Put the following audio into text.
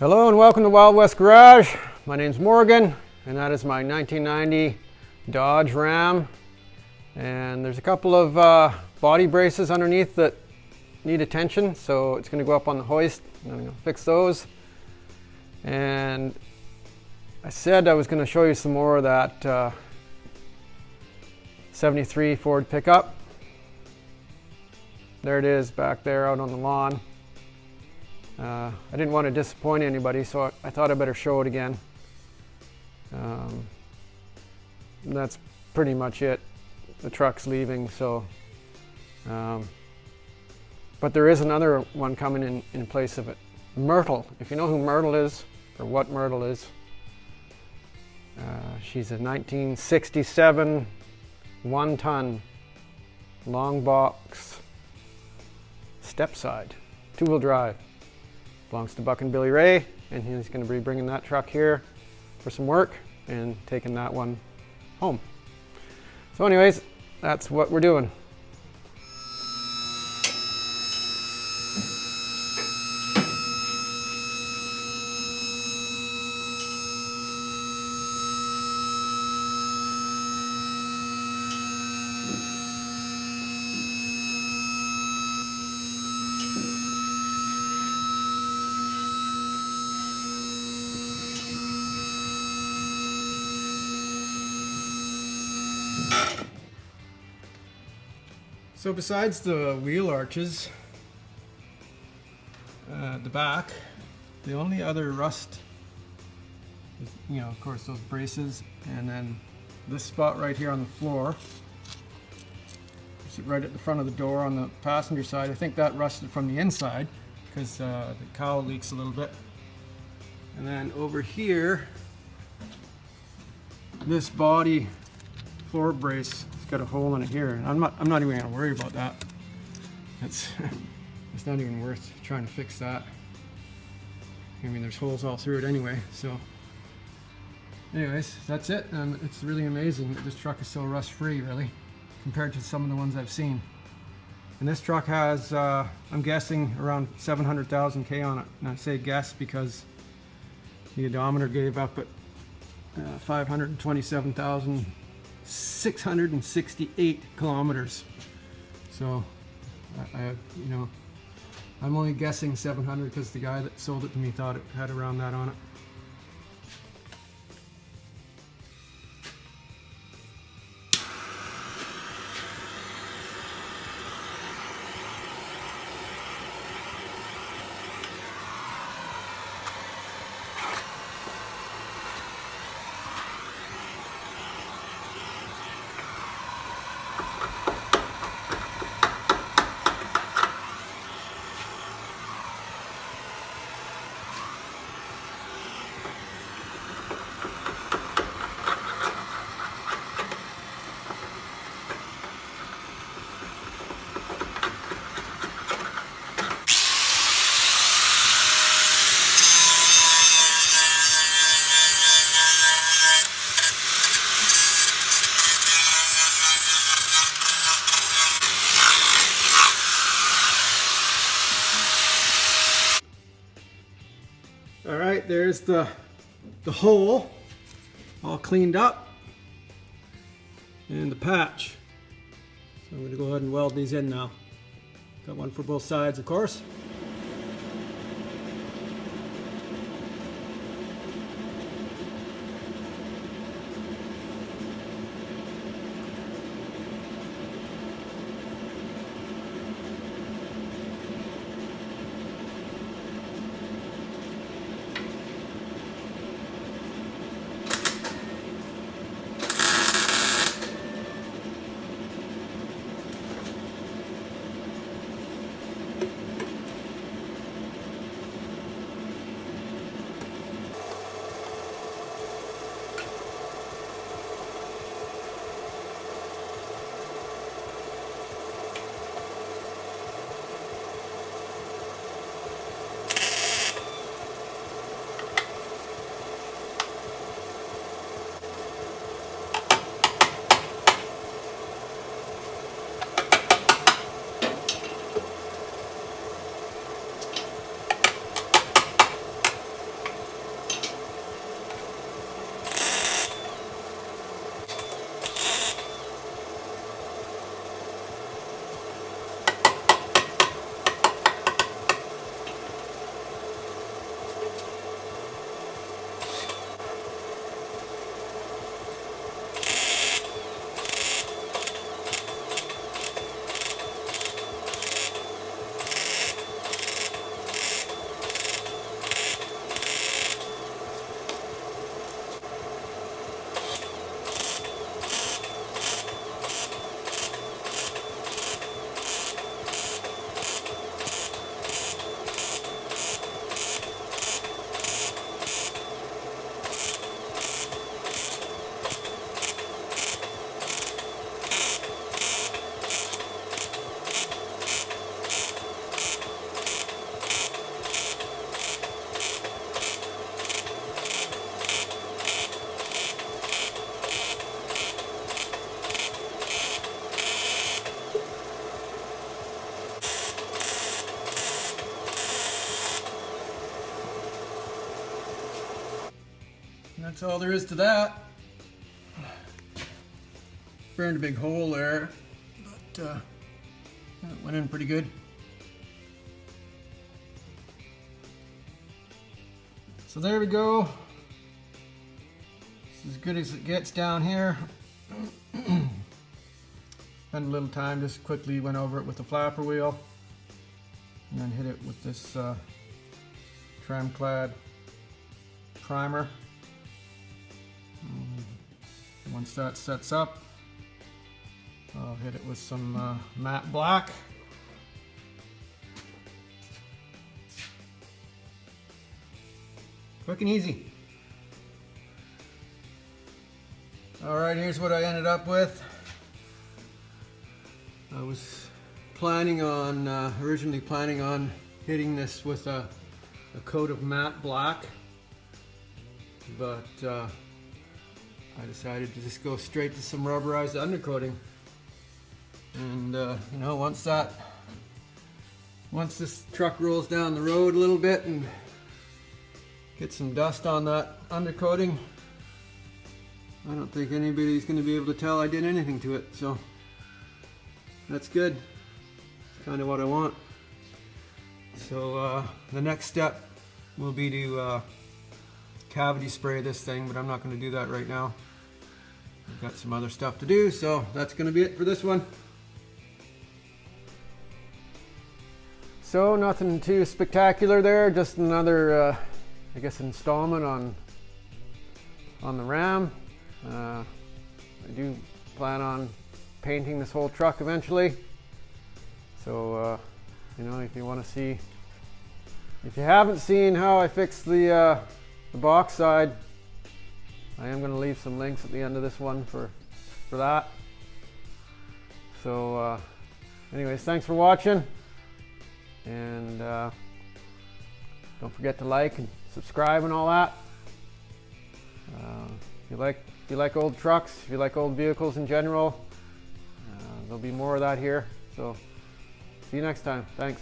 Hello and welcome to Wild West Garage. My name's Morgan and that is my 1990 Dodge Ram. And there's a couple of body braces underneath that need attention, so it's going to go up on the hoist. I'm going to fix those. And I said I was going to show you some more of that 73 Ford pickup. There it is back there out on the lawn. I didn't want to disappoint anybody, so I thought I better show it again. That's pretty much it. The truck's leaving, so but there is another one coming in place of it. Myrtle, if you know who Myrtle is or what Myrtle is, she's a 1967 1-ton long box step side 2-wheel drive. Belongs to Buck and Billy Ray, and he's going to be bringing that truck here for some work and taking that one home. So anyways, that's what we're doing. So besides the wheel arches, the back, the only other rust is, of course, those braces, and then this spot right here on the floor, right at the front of the door on the passenger side. I think that rusted from the inside because the cowl leaks a little bit. And then over here, this body floor brace got a hole in it here. I'm not even going to worry about that. It's not even worth trying to fix that. I mean, there's holes all through it anyway. So anyways, that's it. And it's really amazing that this truck is so rust free, really, compared to some of the ones I've seen. And this truck has I'm guessing around 700,000 K on it, and I say guess because the odometer gave up at 527,668 kilometers. So I'm only guessing 700 because the guy that sold it to me thought it had around that on it. All right, there's the hole all cleaned up and the patch. So I'm going to go ahead and weld these in now. Got one for both sides, of course. That's all there is to that. Burned a big hole there, but it went in pretty good. So there we go. It's as good as it gets down here. Spent a little time, just quickly went over it with the flapper wheel, and then hit it with this trim-clad primer. Once that sets up, I'll hit it with some matte black. Quick and easy. All right, here's what I ended up with. I was originally planning on hitting this with a coat of matte black, but I decided to just go straight to some rubberized undercoating. And you know, once this truck rolls down the road a little bit and get some dust on that undercoating, I don't think anybody's going to be able to tell I did anything to it, so that's good. It's kind of what I want. So the next step will be to cavity spray this thing, but I'm not going to do that right now. I've got some other stuff to do, so that's going to be it for this one. So nothing too spectacular there, just another I guess installment on the Ram. I do plan on painting this whole truck eventually, so you know, if you want to see, if you haven't seen how I fixed the box side, I am going to leave some links at the end of this one for that. So anyways, thanks for watching, and don't forget to like and subscribe and all that. If you like old trucks, if you like old vehicles in general, there'll be more of that here. So see you next time. Thanks.